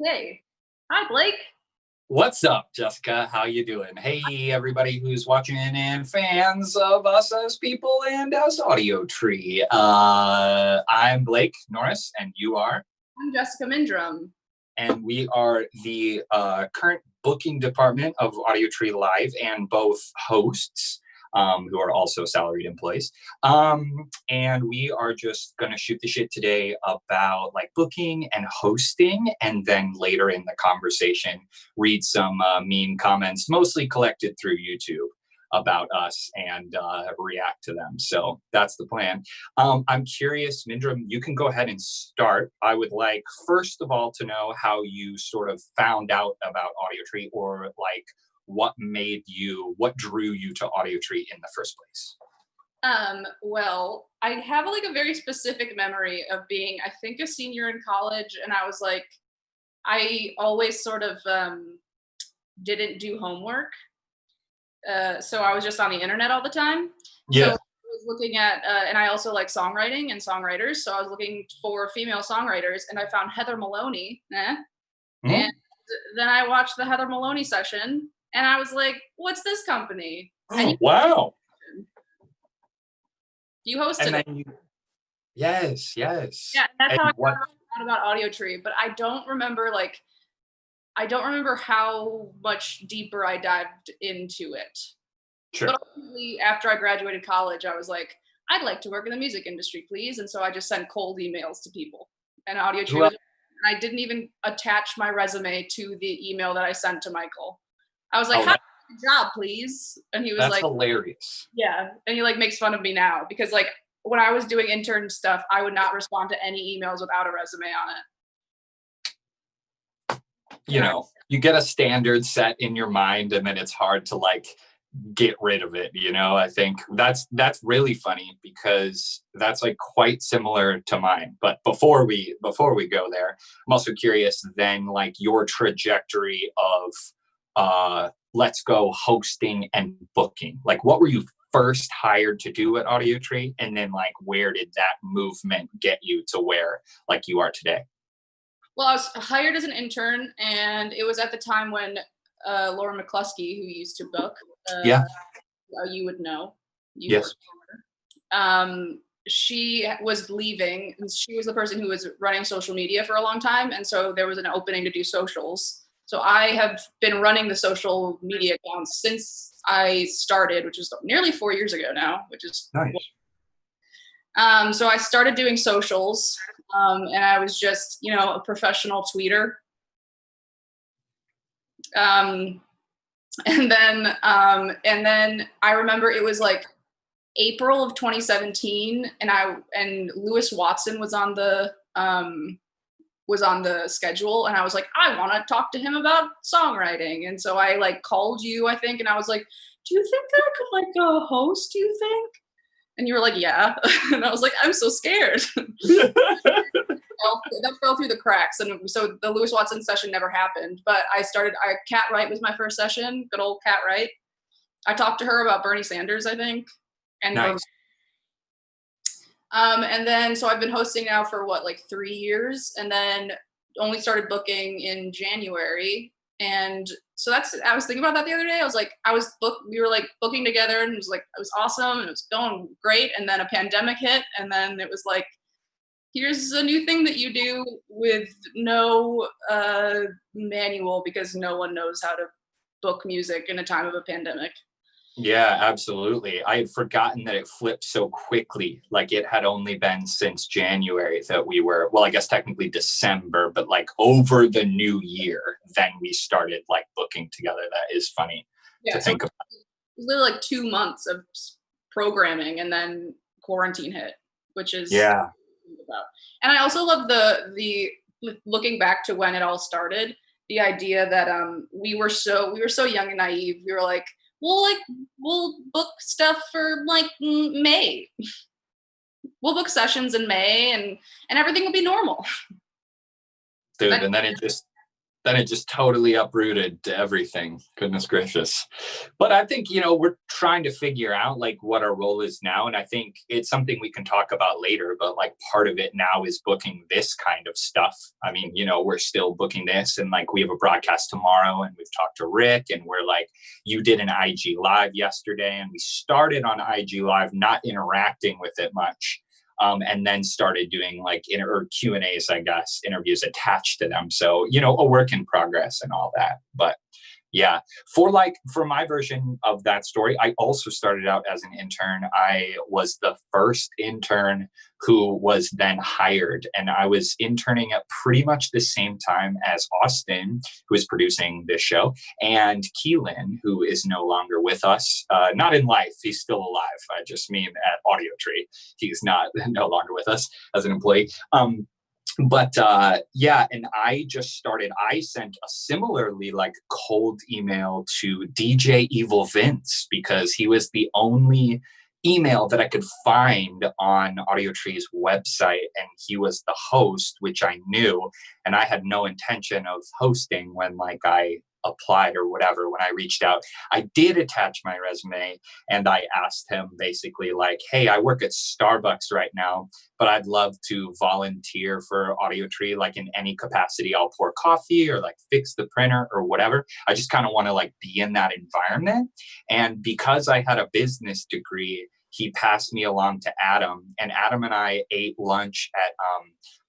Okay. Hi, Blake. What's up, Jessica? How you doing? Hey, everybody who's watching and fans of us as people and as Audiotree. I'm Blake Norris, and you are? I'm Jessica Mindrum. And we are the current booking department of Audiotree Live and both hosts, who are also salaried employees. And we are just going to shoot the shit today about like booking and hosting, and then later in the conversation, read some mean comments, mostly collected through YouTube, about us and react to them. So that's the plan. I'm curious, Mindrum, you can go ahead and start. I would like, first of all, to know how you sort of found out about Audiotree, or like what drew you to Audiotree in the first place? Well, I have like a very specific memory of being, I think, a senior in college, and I was like, I always sort of didn't do homework. So I was just on the internet all the time. Yeah. So I was looking at, and I also like songwriting and songwriters. So I was looking for female songwriters, and I found Heather Maloney. And then I watched the Heather Maloney session, and I was like, "What's this company?" And Wow. You hosted it. Yes. Yeah, that's how I found out about Audiotree. But I don't remember how much deeper I dived into it. Sure. But ultimately, after I graduated college, I was like, I'd like to work in the music industry, please. And so I just sent cold emails to people. And Audiotree and I didn't even attach my resume to the email that I sent to Michael. I was like, how a job, please? And he was like, hilarious. Yeah. And he like makes fun of me now because like when I was doing intern stuff, I would not respond to any emails without a resume on it. You know, you get a standard set in your mind, and then it's hard to like get rid of it. You know, I think that's really funny because that's like quite similar to mine. But before we go there, I'm also curious then, like your trajectory of let's go hosting and booking. Like, what were you first hired to do at Audiotree, and then like where did that movement get you to where like you are today? Well, I was hired as an intern, and it was at the time when Laura McCluskey, who used to book, you would know. Yes. She was leaving, and she was the person who was running social media for a long time, and so there was an opening to do socials. So I have been running the social media accounts since I started, which is nearly 4 years ago now, which is nice. So I started doing socials, and I was just, a professional tweeter. And then I remember it was like April of 2017, and Lewis Watson was on the schedule, and I was like, I want to talk to him about songwriting. And so I like called you, I think, and I was like, do you think that I could like host, do you think? And you were like, yeah. And I was like, I'm so scared. That fell through the cracks. And so the Lewis Watson session never happened. But Kat Wright was my first session. Good old Kat Wright. I talked to her about Bernie Sanders, I think. And nice. And then, so I've been hosting now for 3 years, and then only started booking in January. And so I was thinking about that the other day. I was like, we were like booking together, and it was awesome, and it was going great. And then a pandemic hit, and then it was like, here's a new thing that you do with no manual, because no one knows how to book music in a time of a pandemic. Yeah, absolutely. I had forgotten that it flipped so quickly. Like it had only been since January that we were, well, I guess technically December, but like over the new year, then we started like booking together. That is funny to think about. It was literally like 2 months of programming, and then quarantine hit, which is about. And I also love the looking back to when it all started, the idea that we were so young and naive. We were like, we'll book stuff for like May. We'll book sessions in May, and everything will be normal. Dude, and then it just then it just totally uprooted to everything. Goodness gracious. But I think, we're trying to figure out like what our role is now. And I think it's something we can talk about later, but like part of it now is booking this kind of stuff. I mean, we're still booking this, and like we have a broadcast tomorrow, and we've talked to Rick, and we're like, you did an IG live yesterday, and we started on IG live, not interacting with it much. And then started doing like Q&As, I guess, interviews attached to them. So, a work in progress and all that. But yeah, for my version of that story, I also started out as an intern. I was the first intern who was then hired, and I was interning at pretty much the same time as Austin, who is producing this show, and Keelan, who is no longer with us. Not in life, he's still alive. I just mean at Audiotree, he's no longer with us as an employee. But and I sent a similarly like cold email to DJ Evil Vince, because he was the only email that I could find on Audiotree's website, and he was the host, which I knew, and I had no intention of hosting when like I applied or whatever. When I reached out, I did attach my resume, and I asked him basically like, hey, I work at Starbucks right now, but I'd love to volunteer for Audiotree, like in any capacity. I'll pour coffee or like fix the printer or whatever. I just kind of want to like be in that environment. And because I had a business degree, he passed me along to Adam, and Adam and I ate lunch at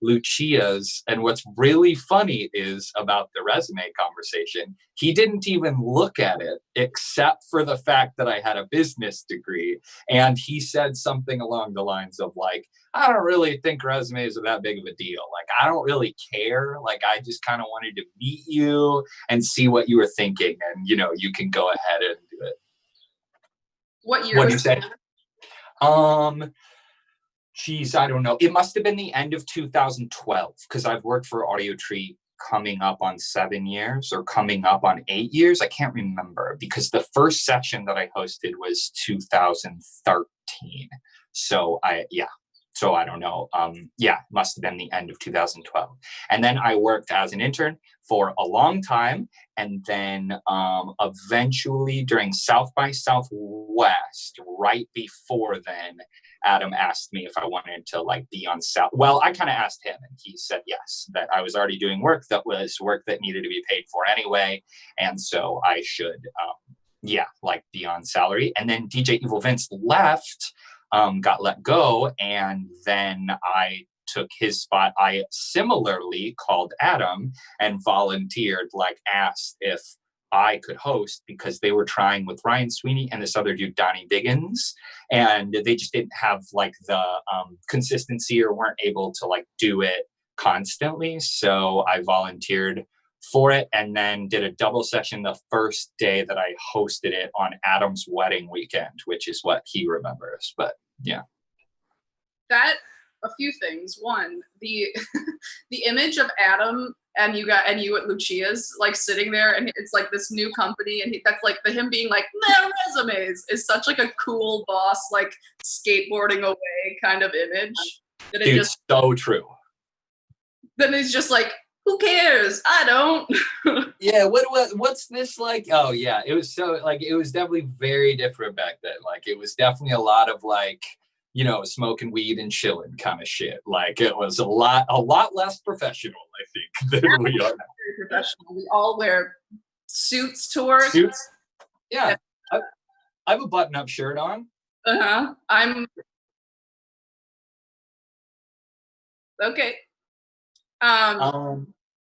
Lucia's. And what's really funny is about the resume conversation, he didn't even look at it except for the fact that I had a business degree. And he said something along the lines of like, I don't really think resumes are that big of a deal. Like, I don't really care. Like, I just kind of wanted to meet you and see what you were thinking. And, you can go ahead and do it. What year was that? Geez, I don't know. It must have been the end of 2012, because I've worked for Audiotree coming up on 7 years or coming up on 8 years. I can't remember, because the first session that I hosted was 2013. So I don't know. It must have been the end of 2012. And then I worked as an intern for a long time. And then eventually during South by Southwest, right before then, Adam asked me if I wanted to like be on South. Well, I kind of asked him, and he said yes, that I was already doing work that needed to be paid for anyway. And so I should, be on salary. And then DJ Evil Vince left, got let go, and then I took his spot. I similarly called Adam and volunteered, like asked if I could host, because they were trying with Ryan Sweeney and this other dude, Donnie Biggins, and they just didn't have like the consistency, or weren't able to like do it constantly. So I volunteered for it, and then did a double session the first day that I hosted it on Adam's wedding weekend, which is what he remembers. But yeah. A few things. One, the image of Adam and you at Lucia's, like sitting there, and it's like this new company, and that's like him being like, their resumes, is such like a cool boss, like skateboarding away kind of image. That it just so true. Then he's just like, who cares? I don't. Yeah, what's this like? Oh yeah, it was so like, it was definitely very different back then. Like, it was definitely a lot of like, smoking weed and chilling kind of shit. Like, it was a lot less professional, I think, than we are now. Very professional. We all wear suits to work. Suits? Yeah. I have a button-up shirt on. I'm okay.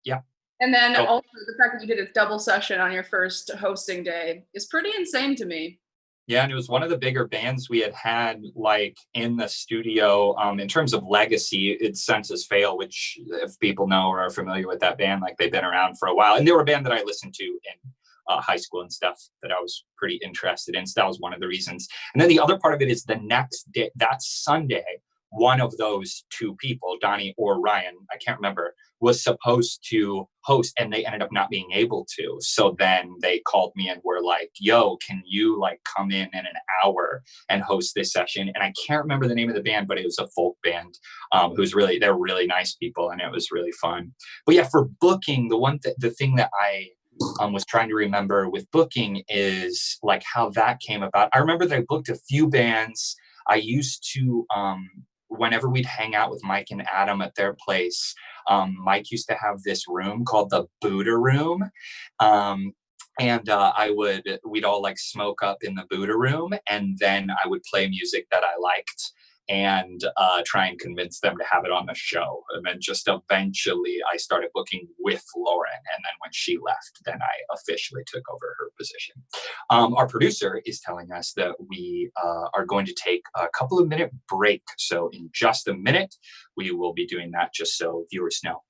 Yeah. And then also the fact that you did a double session on your first hosting day is pretty insane to me. Yeah, and it was one of the bigger bands we had like in the studio. In terms of legacy, it's Census Fail, which if people know or are familiar with that band, like they've been around for a while. And they were a band that I listened to in high school and stuff that I was pretty interested in. So that was one of the reasons. And then the other part of it is the next day, that Sunday, one of those two people, Donnie or Ryan, I can't remember, was supposed to host, and they ended up not being able to. So then they called me and were like, yo, can you like come in an hour and host this session? And I can't remember the name of the band, but it was a folk band they're really nice people, and it was really fun. But yeah, for booking, the thing that I was trying to remember with booking is like how that came about. I remember that I booked a few bands. I used to, whenever we'd hang out with Mike and Adam at their place, Mike used to have this room called the Buddha Room. We'd all like smoke up in the Buddha Room, and then I would play music that I liked and try and convince them to have it on the show. And then just eventually I started booking with Lauren. And then when she left, then I officially took over her position. Our producer is telling us that we are going to take a couple of minute break. So in just a minute, we will be doing that just so viewers know.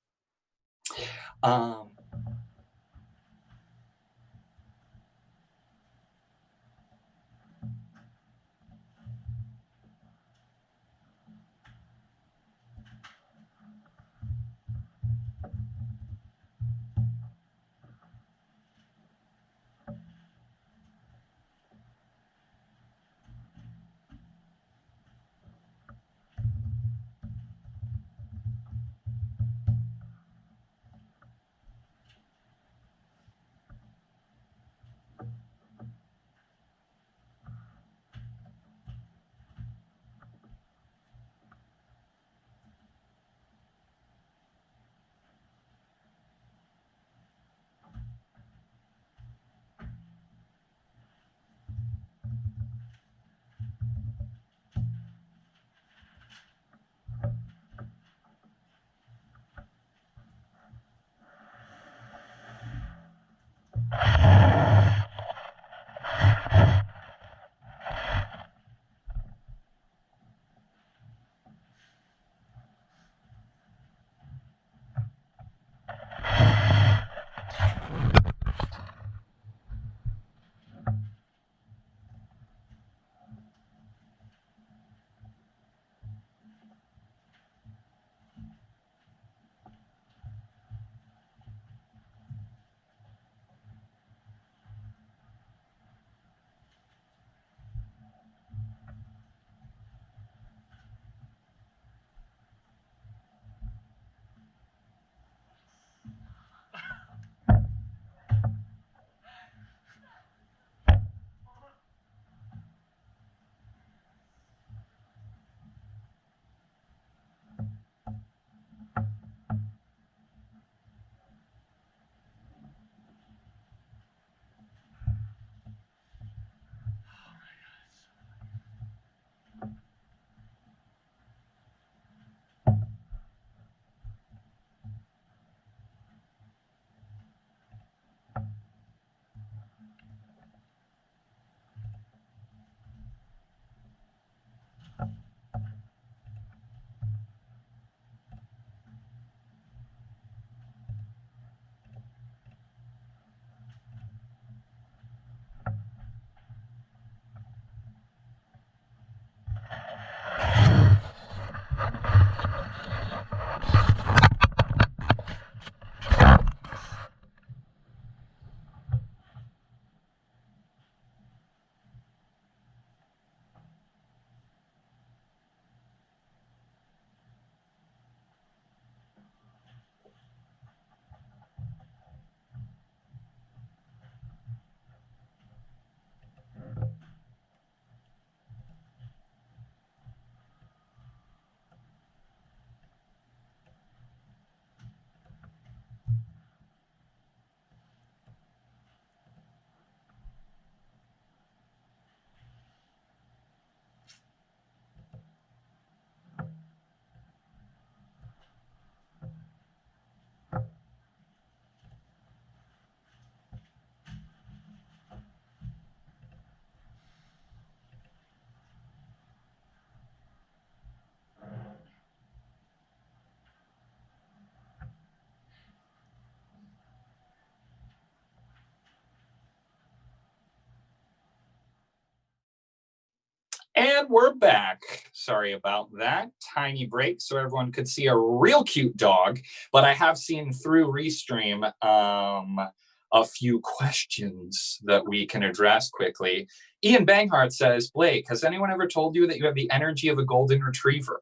And we're back. Sorry about that. Tiny break so everyone could see a real cute dog. But I have seen through Restream a few questions that we can address quickly. Ian Banghart says, Blake, has anyone ever told you that you have the energy of a golden retriever?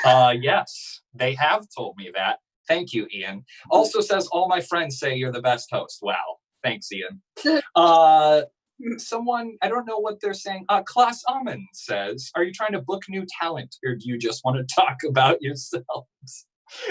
Yes, they have told me that. Thank you, Ian. Also says, all my friends say you're the best host. Wow. Thanks, Ian. Someone, I don't know what they're saying. Klaus Amen says, are you trying to book new talent or do you just want to talk about yourselves?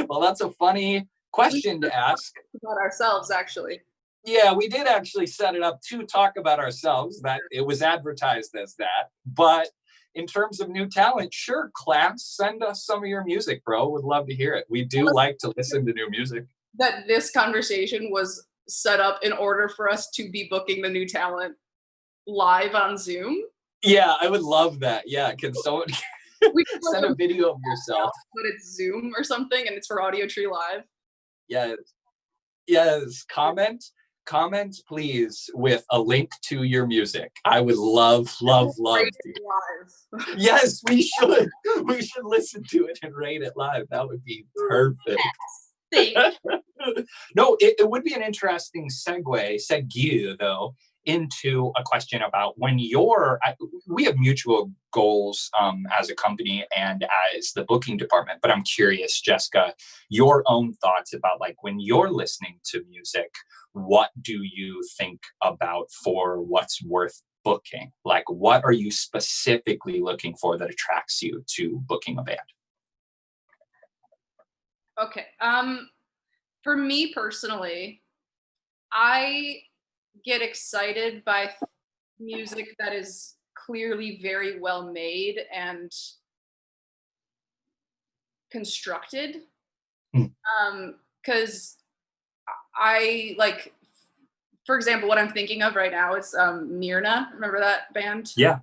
Well, that's a funny question to ask. About ourselves, actually. Yeah, we did actually set it up to talk about ourselves. That it was advertised as that. But in terms of new talent, sure, Klaus, send us some of your music, bro. Would love to hear it. We do like to listen to new music. That this conversation was set up in order for us to be booking the new talent live on Zoom. Yeah, I would love that. Yeah, can someone send a video of yourself? But it's Zoom or something, and it's for Audiotree Live. Yes. Comment, please, with a link to your music. I would love to. Live. Yes, we should. We should listen to it and rate it live. That would be perfect. No, it would be an interesting segue though, into a question about when we have mutual goals as a company and as the booking department, but I'm curious, Jessica, your own thoughts about like when you're listening to music, what do you think about for what's worth booking? Like, what are you specifically looking for that attracts you to booking a band? Okay. For me personally, I get excited by music that is clearly very well made and constructed. Because I like, for example, what I'm thinking of right now is Myrna. Remember that band? Yeah.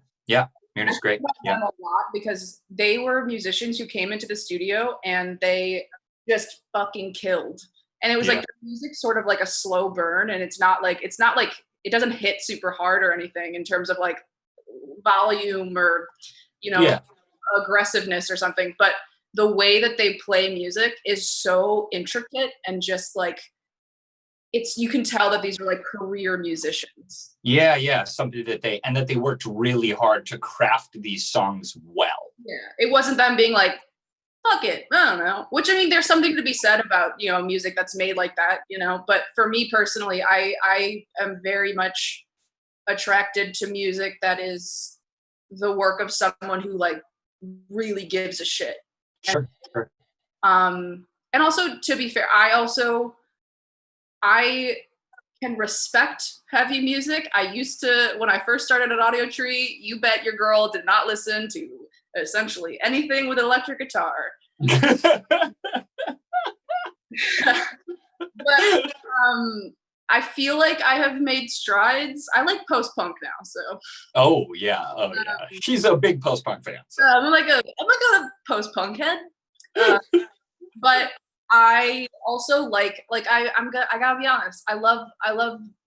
Myrna's great. Yeah. A lot because they were musicians who came into the studio and they just fucking killed. And it was like the music sort of like a slow burn, and it's not like it doesn't hit super hard or anything in terms of like volume or aggressiveness or something. But the way that they play music is so intricate and just like you can tell that these are like career musicians. Yeah, something that they worked really hard to craft these songs well. Yeah, it wasn't them being like, fuck it, I don't know. Which, I mean, there's something to be said about, music that's made like that, But for me personally, I am very much attracted to music that is the work of someone who, like, really gives a shit. Sure. And also, to be fair, I can respect heavy music. I used to, when I first started at Audiotree, you bet your girl did not listen to essentially anything with an electric guitar. But I feel like I have made strides. I like post-punk now, so. Oh yeah. She's a big post-punk fan. So. I'm like a post-punk head. But I also like I gotta be honest. I love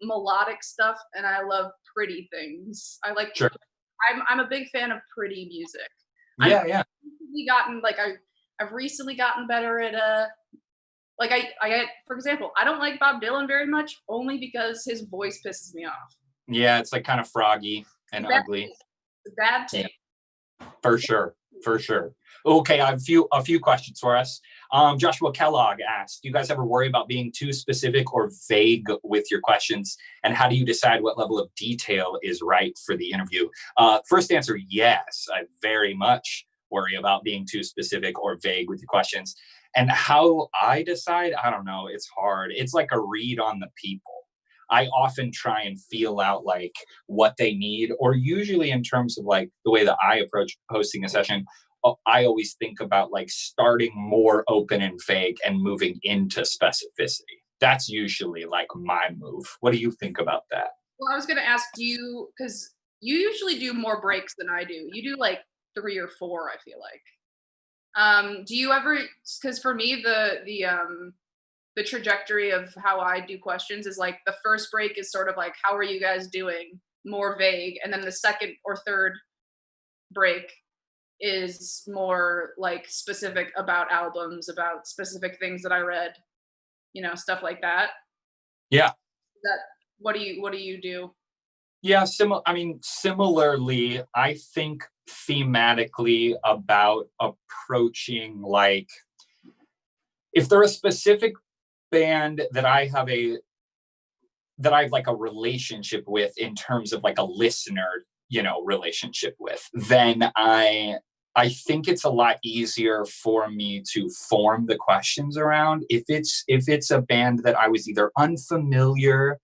melodic stuff and I love pretty things. I like. Sure. I'm a big fan of pretty music. Yeah. I've recently gotten better at for example, I don't like Bob Dylan very much only because his voice pisses me off. Yeah, it's like kind of froggy and ugly. Bad taste. Yeah. For sure. Okay, I have a few questions for us. Joshua Kellogg asked, do you guys ever worry about being too specific or vague with your questions? And how do you decide what level of detail is right for the interview? First answer, yes. I very much worry about being too specific or vague with your questions. And how I decide, I don't know, it's hard. It's like a read on the people. I often try and feel out like what they need, or usually in terms of like the way that I approach hosting a session, I always think about like starting more open and vague and moving into specificity. That's usually like my move. What do you think about that? Well, I was going to ask you, because you usually do more breaks than I do. You do like 3 or 4, I feel like. Do you ever, because for me, the trajectory of how I do questions is like the first break is sort of like, how are you guys doing? More vague. And then the second or third break is more like specific about albums, about specific things that I read, stuff like that. Yeah. That what do you do? Yeah, similarly, I think thematically about approaching, like, if they're a specific band that I've like a relationship with in terms of like a listener, relationship with, then I think it's a lot easier for me to form the questions around. If it's a band that I was either unfamiliar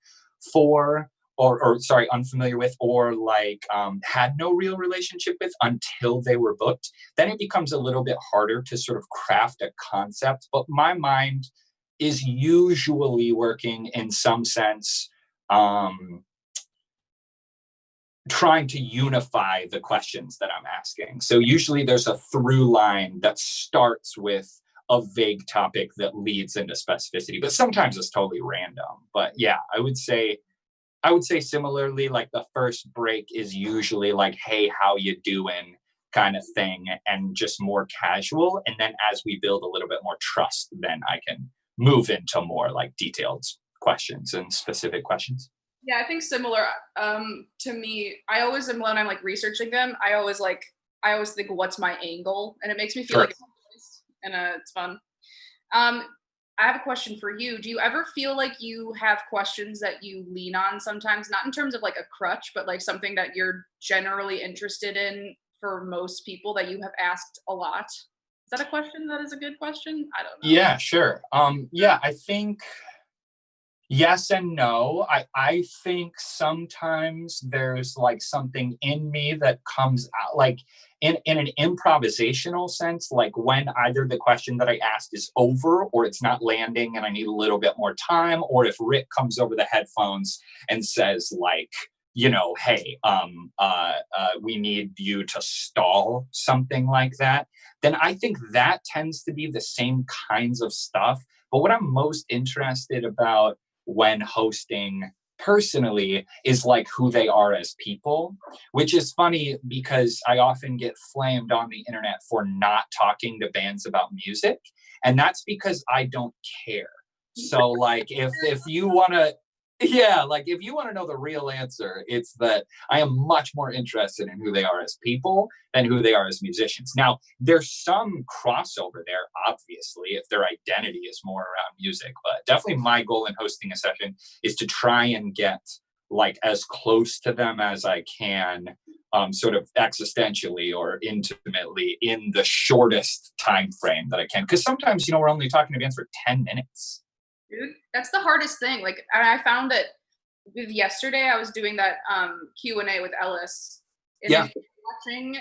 for, or sorry, unfamiliar with, or like had no real relationship with until they were booked, then it becomes a little bit harder to sort of craft a concept. But my mind is usually working in some sense, trying to unify the questions that I'm asking. So usually there's a through line that starts with a vague topic that leads into specificity, but sometimes it's totally random. But yeah, I would say similarly, like the first break is usually like, hey, how you doing, kind of thing, and just more casual. And then as we build a little bit more trust, then I can move into more like detailed questions and specific questions. Yeah, I think similar. To me, I always am when I'm like researching them. I always think, what's my angle, and it makes me feel Sure. like and it's fun. Um, I have a question for you. Do you ever feel like you have questions that you lean on sometimes, not in terms of like a crutch, but like something that you're generally interested in for most people that you have asked a lot? Is that a question that is a good question? I don't know. Yeah, sure. Yeah, I think yes and no. I think sometimes there's like something in me that comes out, like in an improvisational sense, like when either the question that I asked is over or it's not landing and I need a little bit more time, or if Rick comes over the headphones and says like, hey, we need you to stall, something like that, then I think that tends to be the same kinds of stuff. But what I'm most interested about when hosting personally is like who they are as people, which is funny because I often get flamed on the internet for not talking to bands about music, and that's because I don't care. So like if you want to, yeah, like if you want to know the real answer, it's that I am much more interested in who they are as people than who they are as musicians. Now, there's some crossover there, obviously, if their identity is more around music, but definitely my goal in hosting a session is to try and get like as close to them as I can, sort of existentially or intimately in the shortest time frame that I can. Because sometimes, we're only talking to bands for 10 minutes. Dude, that's the hardest thing. Like, and I found that with yesterday, I was doing that Q&A with Ellis. And Yeah. if you're watching,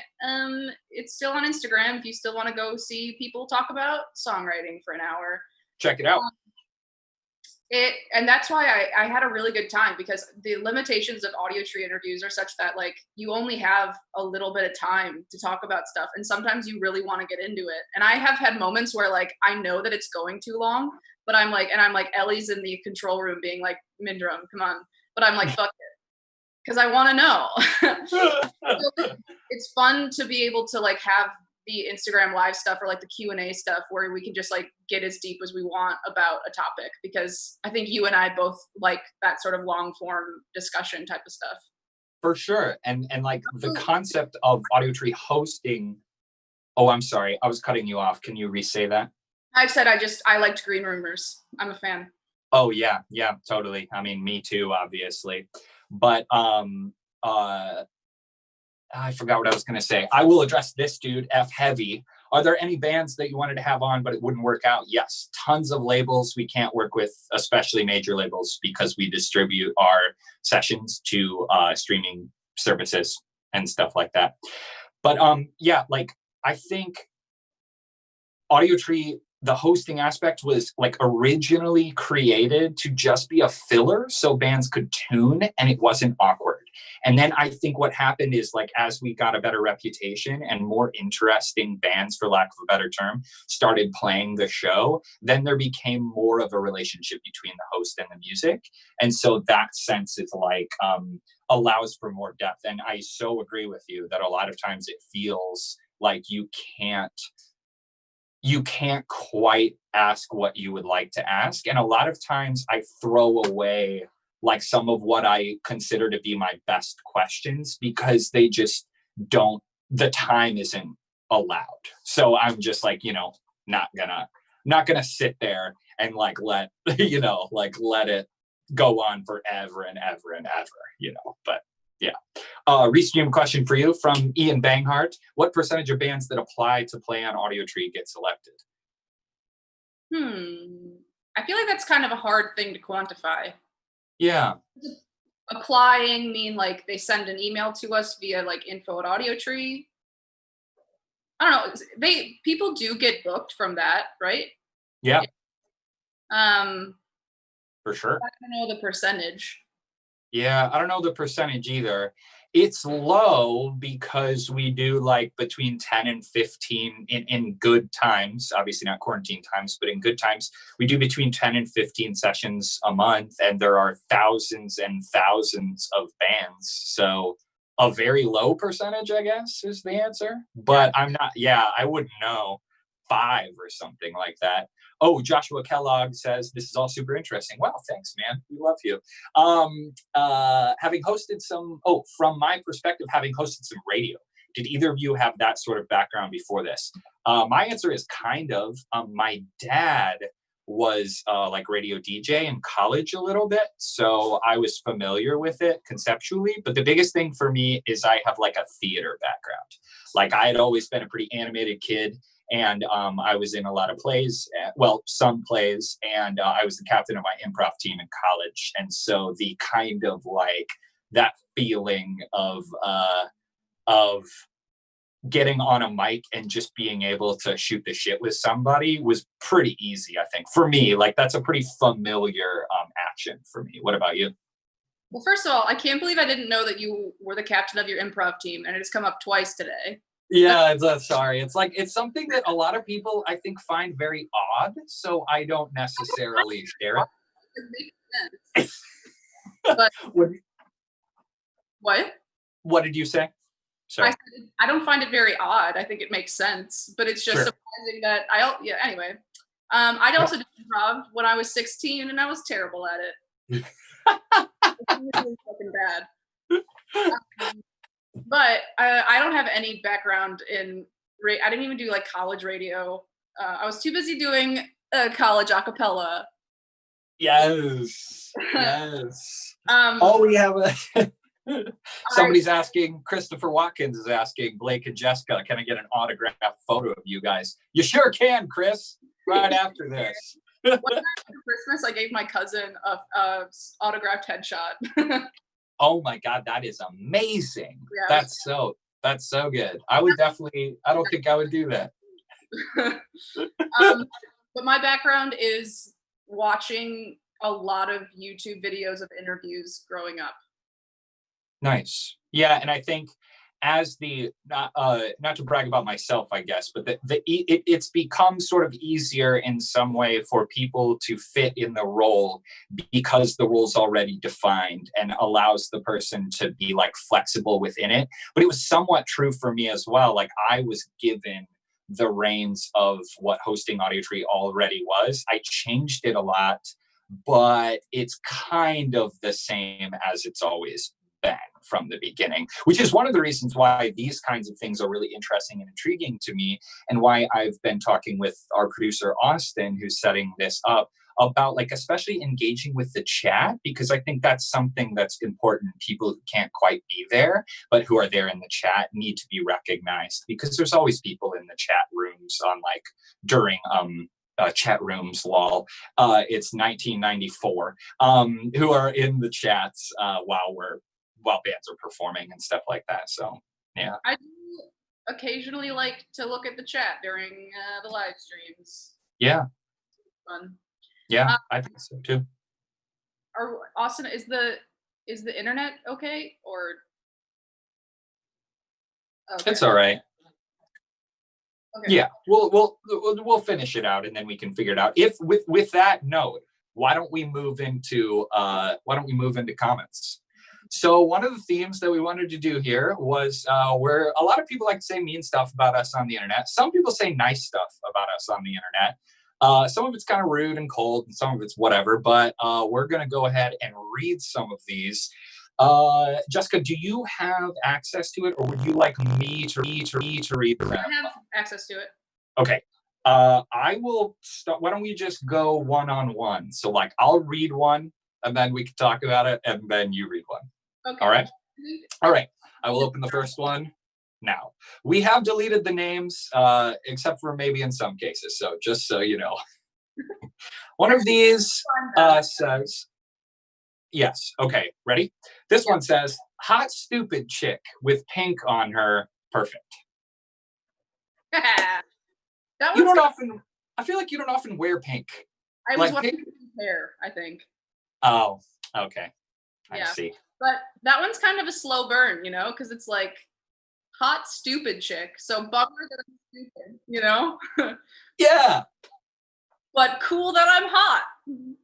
it's still on Instagram if you still want to go see people talk about songwriting for an hour. Check it out. And that's why I had a really good time, because the limitations of Audiotree interviews are such that like you only have a little bit of time to talk about stuff, and sometimes you really want to get into it. And I have had moments where like I know that it's going too long, but I'm like Ellie's in the control room being like, Mindrum, come on, but I'm like, fuck it, because I want to know. So it's fun to be able to like have the Instagram live stuff or like the Q&A stuff where we can just like get as deep as we want about a topic, because I think you and I both like that sort of long form discussion type of stuff. For sure. And like the concept of Audiotree hosting. Oh, I'm sorry. I was cutting you off. Can you re-say that? I said I liked Green Rumors. I'm a fan. Oh yeah, totally. I mean, me too, obviously. But I forgot what I was going to say. I will address this, dude. F heavy. Are there any bands that you wanted to have on, but it wouldn't work out? Yes. Tons of labels we can't work with, especially major labels, because we distribute our sessions to streaming services and stuff like that. But yeah, like I think Audiotree, the hosting aspect was like originally created to just be a filler so bands could tune and it wasn't awkward. And then I think what happened is, like, as we got a better reputation and more interesting bands, for lack of a better term, started playing the show, then there became more of a relationship between the host and the music. And so that sense is like, allows for more depth. And I so agree with you that a lot of times it feels like you can't quite ask what you would like to ask. And a lot of times I throw away like some of what I consider to be my best questions because they just don't, the time isn't allowed. So I'm just like, not gonna sit there and like let, let it go on forever and ever and ever, but yeah. Restream question for you from Ian Banghart. What percentage of bands that apply to play on Audiotree get selected? I feel like that's kind of a hard thing to quantify. Yeah. Applying mean like they send an email to us via like info@Audiotree? I don't know. People do get booked from that, right? Yeah. For sure. I don't know the percentage. Yeah, I don't know the percentage either. It's low because we do like between 10 and 15 in good times, obviously not quarantine times, but in good times, we do between 10 and 15 sessions a month, and there are thousands and thousands of bands. So a very low percentage, I guess, is the answer. But I wouldn't know, 5 or something like that. Oh, Joshua Kellogg says, this is all super interesting. Wow, thanks, man. We love you. Having hosted from my perspective, having hosted some radio, did either of you have that sort of background before this? My answer is kind of. My dad was like radio DJ in college a little bit, so I was familiar with it conceptually. But the biggest thing for me is I have like a theater background. Like I had always been a pretty animated kid. And I was in a lot of plays, some plays, and I was the captain of my improv team in college. And so the kind of like that feeling of getting on a mic and just being able to shoot the shit with somebody was pretty easy, I think. For me, like that's a pretty familiar action for me. What about you? Well, first of all, I can't believe I didn't know that you were the captain of your improv team, and it has come up twice today. Yeah, sorry. It's something that a lot of people, I think, find very odd, so I don't necessarily share it. It makes sense. But what? What did you say? Sorry. I don't find it very odd. I think it makes sense, but it's just surprising that anyway. I also did improv when I was 16, and I was terrible at it. It was really fucking bad. But I don't have any background in. I didn't even do like college radio. I was too busy doing college a cappella. Yes. Yes. We have a. Somebody's asking. Christopher Watkins is asking Blake and Jessica, "Can I get an autographed photo of you guys?" You sure can, Chris. Right after this. One time for Christmas, I gave my cousin a autographed headshot. Oh my God, that is amazing. Yeah, that's so good. I don't think I would do that. But my background is watching a lot of YouTube videos of interviews growing up. Nice. Yeah, and I think as not to brag about myself, I guess, but it's become sort of easier in some way for people to fit in the role because the role's already defined and allows the person to be like flexible within it. But it was somewhat true for me as well. Like I was given the reins of what hosting Audiotree already was. I changed it a lot, but it's kind of the same as it's always been from the beginning, which is one of the reasons why these kinds of things are really interesting and intriguing to me, and why I've been talking with our producer Austin, who's setting this up, about like especially engaging with the chat, because I think that's something that's important. People who can't quite be there but who are there in the chat need to be recognized, because there's always people in the chat rooms on like during chat rooms, lol. It's 1994, who are in the chats while bands are performing and stuff like that. So yeah, I do occasionally like to look at the chat during the live streams. Yeah, fun. Yeah, I think so too. Austin, is the internet okay, or? Okay. It's all right. Okay. Yeah, we'll finish it out and then we can figure it out. If with that note, why don't we move into comments? So one of the themes that we wanted to do here was where a lot of people like to say mean stuff about us on the internet. Some people say nice stuff about us on the internet. Some of it's kind of rude and cold, and some of it's whatever. But we're going to go ahead and read some of these. Jessica, do you have access to it, or would you like me to read them? I have access to it. Okay. I will start. Why don't we just go one-on-one? So, like, I'll read one, and then we can talk about it, and then you read one. Okay. All right? All right. I will open the first one now. We have deleted the names, except for maybe in some cases. So, just so you know. One of these says, yes. Okay. Ready? This one says, hot, stupid chick with pink on her. Perfect. You don't often, I feel like you don't often wear pink. I was watching pink hair, I think. Oh, okay. I see. But that one's kind of a slow burn, you know, because it's like hot, stupid chick. So bummer that I'm stupid, you know? Yeah. But cool that I'm hot.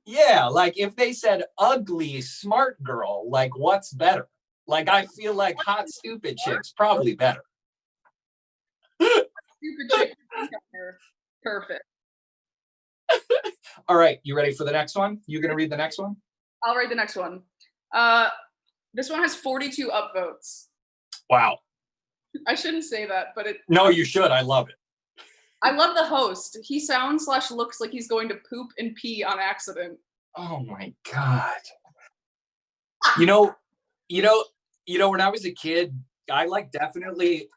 Yeah, like if they said ugly, smart girl, like what's better? Like I feel like hot, stupid chick's probably better. Stupid chick. Perfect. All right, you ready for the next one? You gonna read the next one? I'll read the next one. This one has 42 upvotes. Wow. I shouldn't say that, but it. No, you should. I love it. I love the host. He sounds / looks like he's going to poop and pee on accident. Oh my God. You know, when I was a kid, I definitely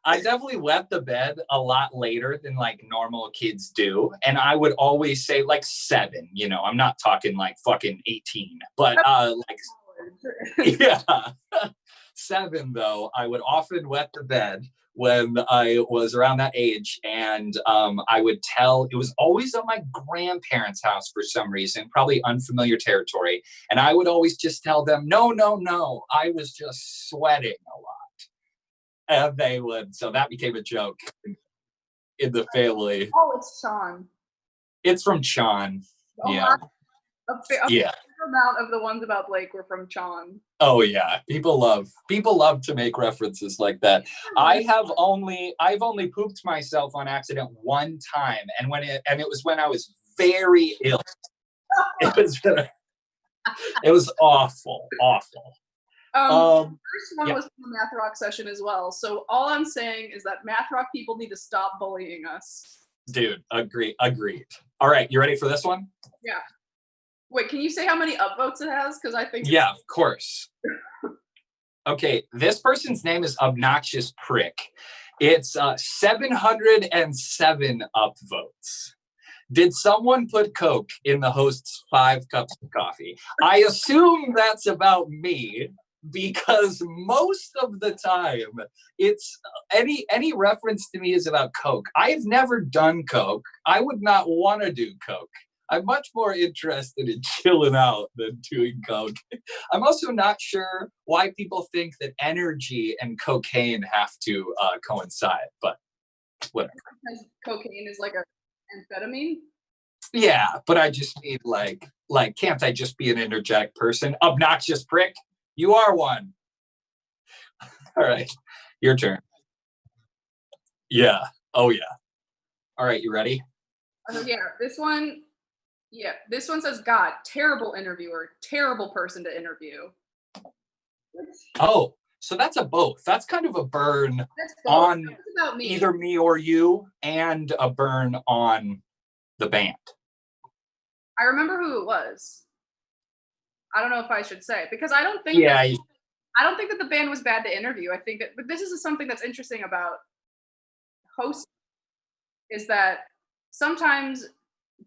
wet the bed a lot later than like normal kids do. And I would always say like 7, you know, I'm not talking like fucking 18, but yeah, 7 though. I would often wet the bed when I was around that age. And I would tell, it was always at my grandparents' house for some reason, probably unfamiliar territory. And I would always just tell them, no, I was just sweating a lot. And they would, so that became a joke in the family. Oh, it's Sean. It's from Sean. Yeah. A fair amount of the ones about Blake were from Sean. Oh yeah, people love to make references like that. I've only pooped myself on accident one time, and it was when I was very ill. It was awful. The first one was from a Math Rock session as well. So all I'm saying is that Math Rock people need to stop bullying us. Dude, agreed. All right, you ready for this one? Yeah. Wait, can you say how many upvotes it has? Because I think. Yeah, of course. Okay, this person's name is Obnoxious Prick. It's 707 upvotes. Did someone put Coke in the host's 5 cups of coffee? I assume that's about me, because most of the time it's any reference to me is about Coke. I've never done Coke. I would not want to do Coke. I'm much more interested in chilling out than doing Coke. I'm also not sure why people think that energy and cocaine have to coincide, but whatever. Because cocaine is like an amphetamine? Yeah, but I just need like, can't I just be an energetic person? Obnoxious prick, you are one. All right, your turn. Yeah, oh yeah. All right, you ready? This one says, God, terrible interviewer, terrible person to interview. Oh, so that's a both. That's kind of a burn on either me or you, and a burn on the band. I remember who it was. I don't know if I should say it, because I don't think that the band was bad to interview. I think that, but this is something that's interesting about hosting, is that sometimes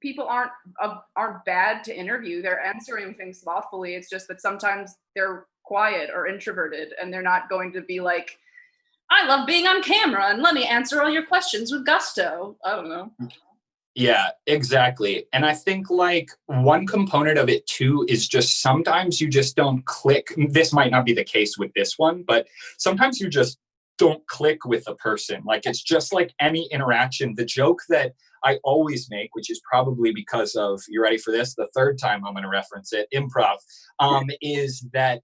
people aren't bad to interview. They're answering things thoughtfully. It's just that sometimes they're quiet or introverted, and they're not going to be like, I love being on camera and let me answer all your questions with gusto. I don't know. Yeah, exactly. And I think like one component of it too is just sometimes you just don't click. This might not be the case with this one, but sometimes you just don't click with a person. Like it's just like any interaction. The joke that I always make, which is probably because of, you ready for this? The third time I'm going to reference it, improv, is that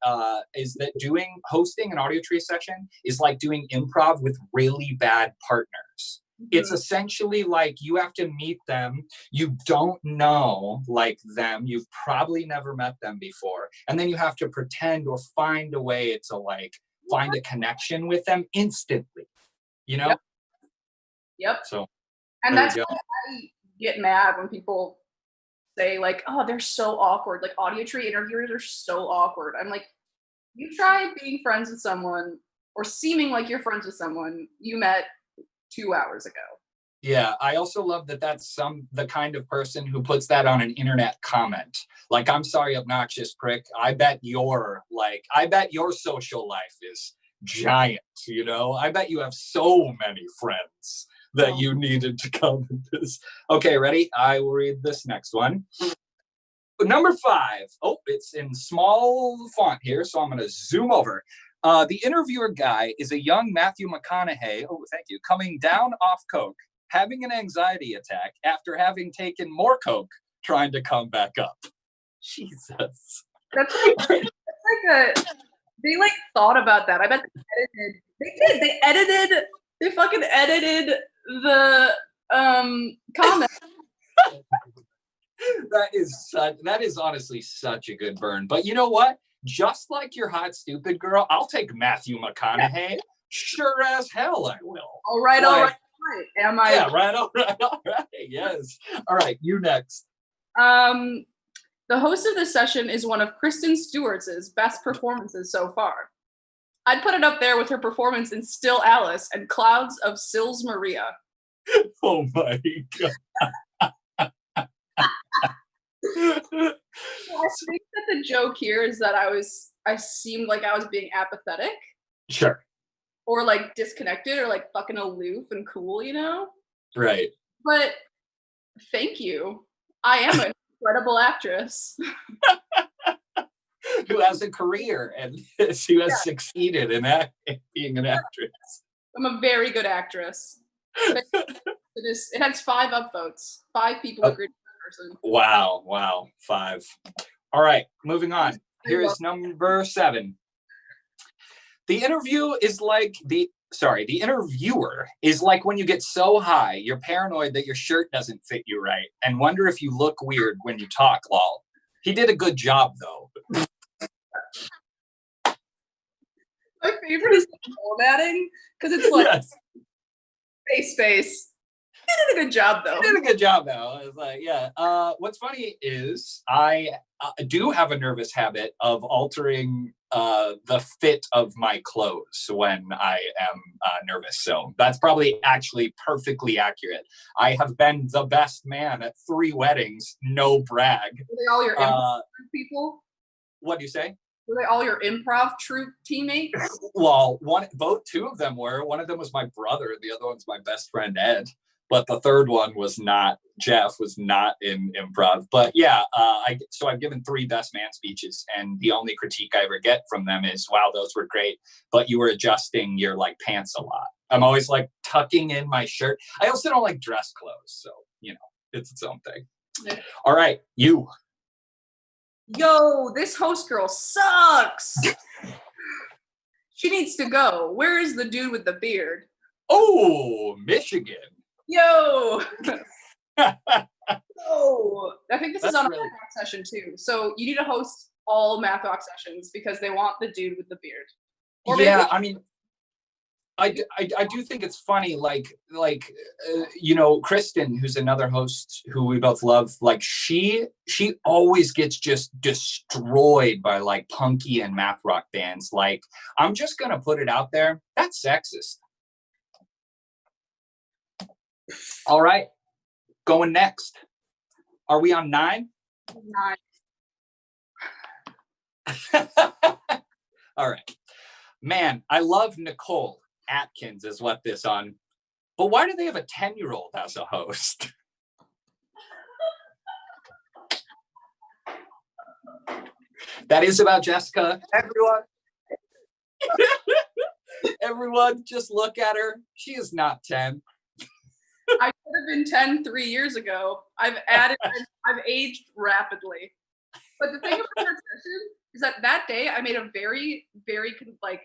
hosting an Audiotree session is like doing improv with really bad partners. It's essentially like you have to meet them. You don't know like them. You've probably never met them before. And then you have to pretend or find a way to like find a connection with them instantly, you know? Yep. So, and that's why I get mad when people say like, oh, they're so awkward. Like Audiotree interviewers are so awkward. I'm like, you try being friends with someone or seeming like you're friends with someone you met 2 hours ago. Yeah, I also love that that's the kind of person who puts that on an internet comment. Like, I'm sorry, obnoxious prick. I bet your social life is giant, you know? I bet you have so many friends that you needed to come with this. Okay, ready? I will read this next one. Number 5. Oh, it's in small font here, so I'm going to zoom over. The interviewer guy is a young Matthew McConaughey, coming down off coke, having an anxiety attack after having taken more coke, trying to come back up. Jesus. That's like they like thought about that. I bet they fucking edited the comment. That is honestly such a good burn. But you know what? Just like your hot stupid girl, I'll take Matthew McConaughey. Sure as hell I will. All right. Am I? Yeah, right. All right. Yes. All right. You next. The host of this session is one of Kristen Stewart's best performances so far. I'd put it up there with her performance in Still Alice and Clouds of Sils Maria. Oh my God. I think that the joke here is that I seemed like I was being apathetic. Sure. Or like disconnected or like fucking aloof and cool, you know? Right. But thank you. I am an incredible actress. Who has a career and who has succeeded in being an actress. I'm a very good actress. It has 5 upvotes. 5 people agreed with that person. Wow. 5. All right, moving on. Here is number 7. The interviewer is like when you get so high, you're paranoid that your shirt doesn't fit you right and wonder if you look weird when you talk, lol. He did a good job, though. My favorite is the formatting, because it's like, space. He did a good job, though. It's like, yeah. What's funny is I do have a nervous habit of altering the fit of my clothes when I am nervous. So that's probably actually perfectly accurate. I have been the best man at 3 weddings, no brag. Were they all your improv people? What do you say? Were they all your improv troupe teammates? Well, 2 of them were. One of them was my brother. The other one's my best friend, Ed. But the third one was not. Jeff was not in improv. But yeah, I've given 3 best man speeches, and the only critique I ever get from them is, "Wow, those were great, but you were adjusting your like pants a lot." I'm always like tucking in my shirt. I also don't like dress clothes, so you know, it's its own thing. Yeah. All right, you. Yo, this host girl sucks. She needs to go. Where is the dude with the beard? Oh, Michigan. Yo. Oh, I think this is on a math talk session too. So you need to host all math talk sessions because they want the dude with the beard. Or yeah, I mean, I do think it's funny, you know, Kristen, who's another host who we both love, like she always gets just destroyed by like punky and math rock bands. Like, I'm just gonna put it out there, that's sexist. All right, going next. Are we on 9? 9. All right. Man, I love Nicole Atkins is what this on. But why do they have a 10-year-old as a host? That is about Jessica. Everyone just look at her. She is not 10. I could have been 10 3 years ago. I've aged rapidly. But the thing about that session is that day I made a very, very like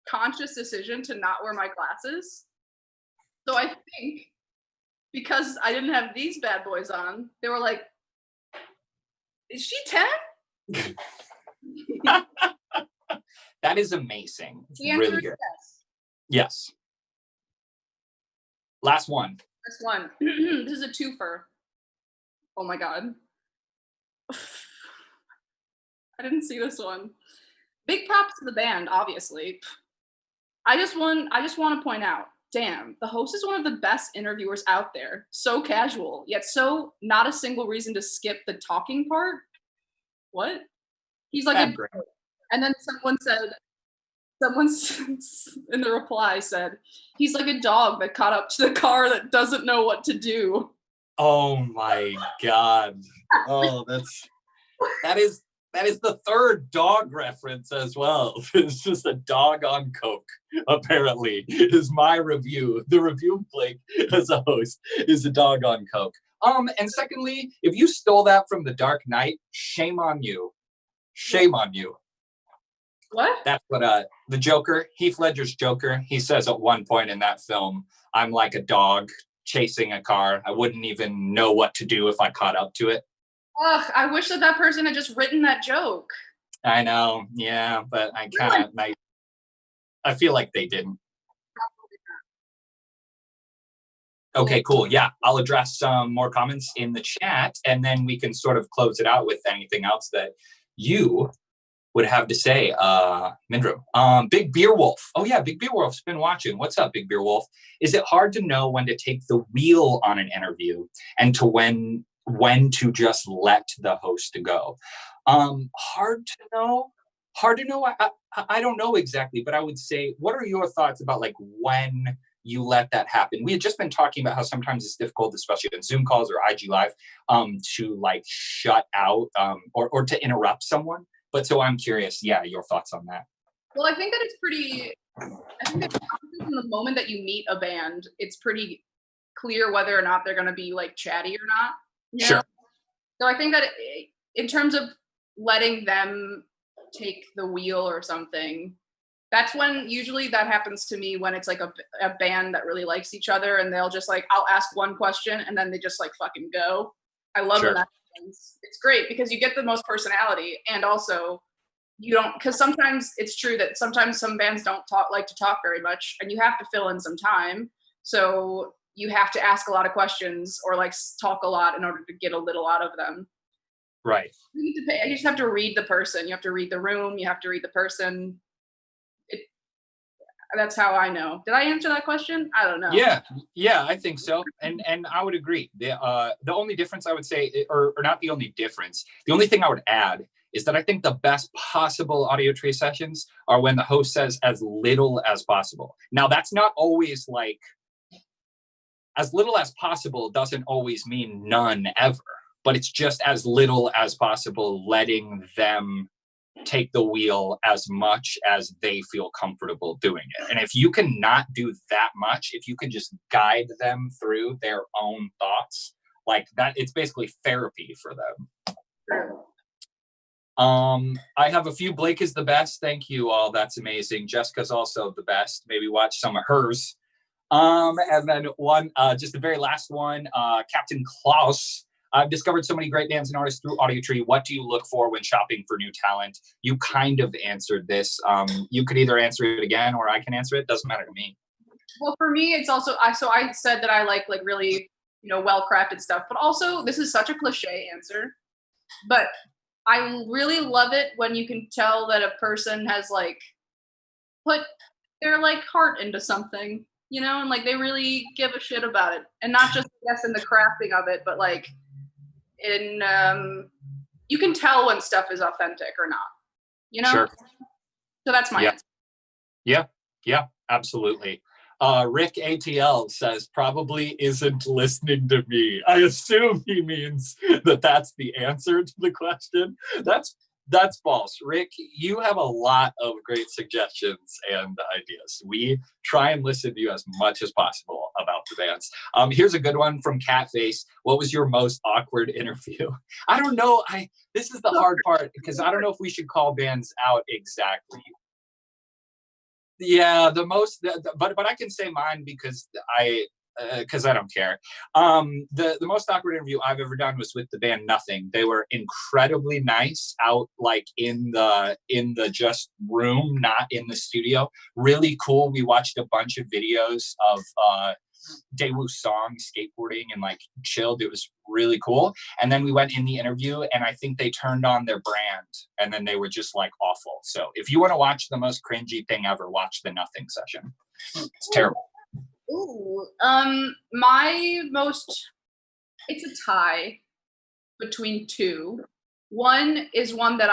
conscious decision to not wear my glasses. So I think because I didn't have these bad boys on, they were like, "Is she 10?" That is amazing. It's The answer really is good. yes. Yes. Last one. This one. This is a twofer. Oh my god. I didn't see this one. Big props to the band, obviously. I just want to point out, damn, the host is one of the best interviewers out there. So casual, yet so not a single reason to skip the talking part. What? He's like and then someone in the reply said, he's like a dog that caught up to the car that doesn't know what to do. Oh my god. Oh, that is the third dog reference as well. It's just a dog on coke, apparently, is my review. The review of Blake as a host is a dog on coke. And secondly, if you stole that from The Dark Knight, shame on you. Shame on you. What? That's what the Joker, Heath Ledger's Joker, he says at one point in that film, I'm like a dog chasing a car. I wouldn't even know what to do if I caught up to it. Ugh, I wish that person had just written that joke. I know, yeah, but I feel like they didn't. Okay, cool. Yeah, I'll address some more comments in the chat, and then we can sort of close it out with anything else that you would have to say, Mindrum. Big Beer Wolf. Oh yeah, Big Beer Wolf's been watching. What's up, Big Beer Wolf? Is it hard to know when to take the wheel on an interview and to when to just let the host go? Hard to know. I don't know exactly, but I would say, what are your thoughts about like when you let that happen? We had just been talking about how sometimes it's difficult, especially in Zoom calls or IG Live, to like shut out or to interrupt someone. But so I'm curious, yeah, your thoughts on that. Well, I think that in the moment that you meet a band, it's pretty clear whether or not they're going to be like chatty or not. Sure. Know? So I think that in terms of letting them take the wheel or something, that's when usually that happens to me when it's like a band that really likes each other and they'll just like, I'll ask one question and then they just like fucking go. I love when that happens. It's great because you get the most personality and also you don't, because sometimes it's true that sometimes some bands don't like to talk very much and you have to fill in some time. So you have to ask a lot of questions or like talk a lot in order to get a little out of them. Right. You just have to read the person. You have to read the room. You have to read the person. That's how I know. Did I answer that question? I don't know. Yeah, I think so. And I would agree. The only difference I would say, or not the only difference, the only thing I would add is that I think the best possible Audiotree sessions are when the host says as little as possible. Now, that's not always like, as little as possible doesn't always mean none ever, but it's just as little as possible, letting them take the wheel as much as they feel comfortable doing it. And if you can not do that much, if you can just guide them through their own thoughts, like that, it's basically therapy for them. I have a few. Blake is the best. Thank you all. That's amazing. Jessica's also the best. Maybe watch some of hers. And then one, just the very last one, Captain Klaus. I've discovered so many great bands and artists through Audiotree. What do you look for when shopping for new talent? You kind of answered this. You could either answer it again or I can answer it. Doesn't matter to me. Well, for me, it's also, so I said that I like really, well-crafted stuff, but also this is such a cliche answer, but I really love it when you can tell that a person has like put their like heart into something, and like they really give a shit about it, and not just I guess in the crafting of it, but like in you can tell when stuff is authentic or not, Sure. So that's my answer. Yeah, absolutely. Rick ATL says probably isn't listening to me. I assume he means that's the answer to the question. That's false. Rick, you have a lot of great suggestions and ideas. We try and listen to you as much as possible about the bands. Here's a good one from Catface. What was your most awkward interview? I don't know. This is the hard part because I don't know if we should call bands out exactly. Yeah, but I can say mine because I don't care. The most awkward interview I've ever done was with the band Nothing. They were incredibly nice out like in the just room, not in the studio. Really cool. We watched a bunch of videos of Daewoo's song, skateboarding, and like chilled. It was really cool. And then we went in the interview, and I think they turned on their brand, and then they were just like awful. So if you want to watch the most cringy thing ever, watch the Nothing session. It's terrible. Ooh, it's a tie between two. One is one that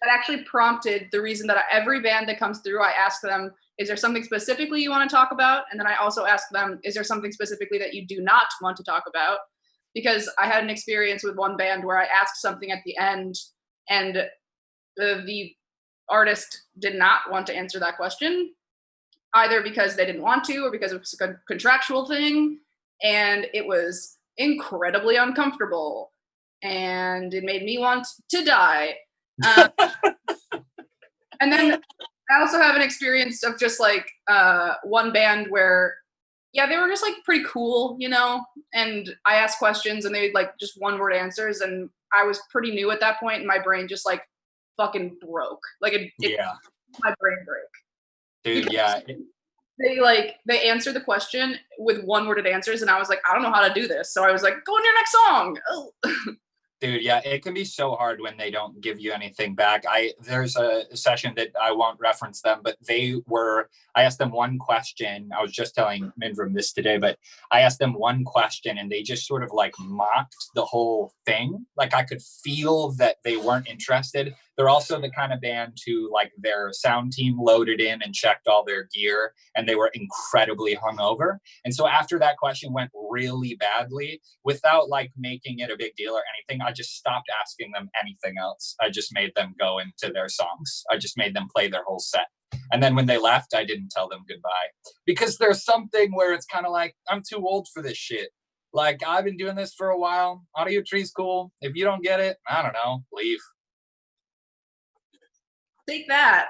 that actually prompted the reason that every band that comes through, I ask them, is there something specifically you want to talk about? And then I also ask them, is there something specifically that you do not want to talk about? Because I had an experience with one band where I asked something at the end and the artist did not want to answer that question, either because they didn't want to or because it was a contractual thing. And it was incredibly uncomfortable. And it made me want to die. And then I also have an experience of just like one band where, yeah, they were just like pretty cool, you know, and I asked questions and they like just one word answers. And I was pretty new at that point and my brain just like fucking broke. Like my brain break. Dude, because they answered the question with one worded answers. And I was like, I don't know how to do this. So I was like, go on your next song. Oh. Dude, yeah, it can be so hard when they don't give you anything back. There's a session that I won't reference them, but I asked them one question. I was just telling Mindrum this today, but I asked them one question and they just sort of like mocked the whole thing. Like I could feel that they weren't interested. They're also the kind of band who like their sound team loaded in and checked all their gear and they were incredibly hungover. And so after that question went really badly, without like making it a big deal or anything, I just stopped asking them anything else. I just made them go into their songs. I just made them play their whole set. And then when they left, I didn't tell them goodbye. Because there's something where it's kind of like, I'm too old for this shit. Like, I've been doing this for a while. Audiotree's cool. If you don't get it, I don't know, leave. Take that.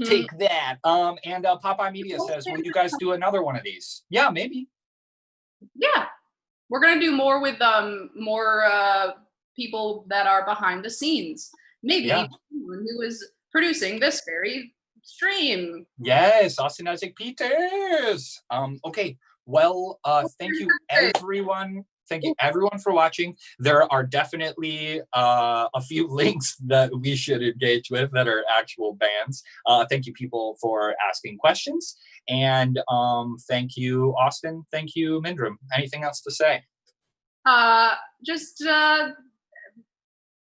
Take that. And Popeye Media says, will you guys do another one of these? Yeah, maybe. Yeah. We're going to do more with more people that are behind the scenes. Maybe someone who is producing this very stream. Yes, Austin Isaac Peters. Okay. Well, thank you everyone. Thank you everyone for watching. There are definitely a few links that we should engage with that are actual bands. Thank you people for asking questions. And thank you, Austin. Thank you, Mindrum. Anything else to say? Just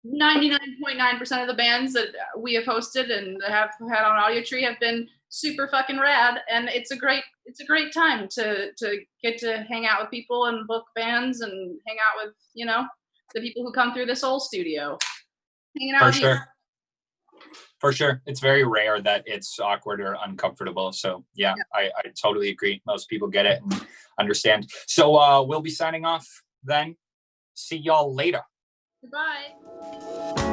99.9% of the bands that we have hosted and have had on Audiotree have been super fucking rad, and it's a great time to get to hang out with people and book bands and hang out with, you know, the people who come through this old studio. Hanging out For sure. It's very rare that it's awkward or uncomfortable. So yeah. I totally agree. Most people get it and understand. So we'll be signing off then. See y'all later. Goodbye.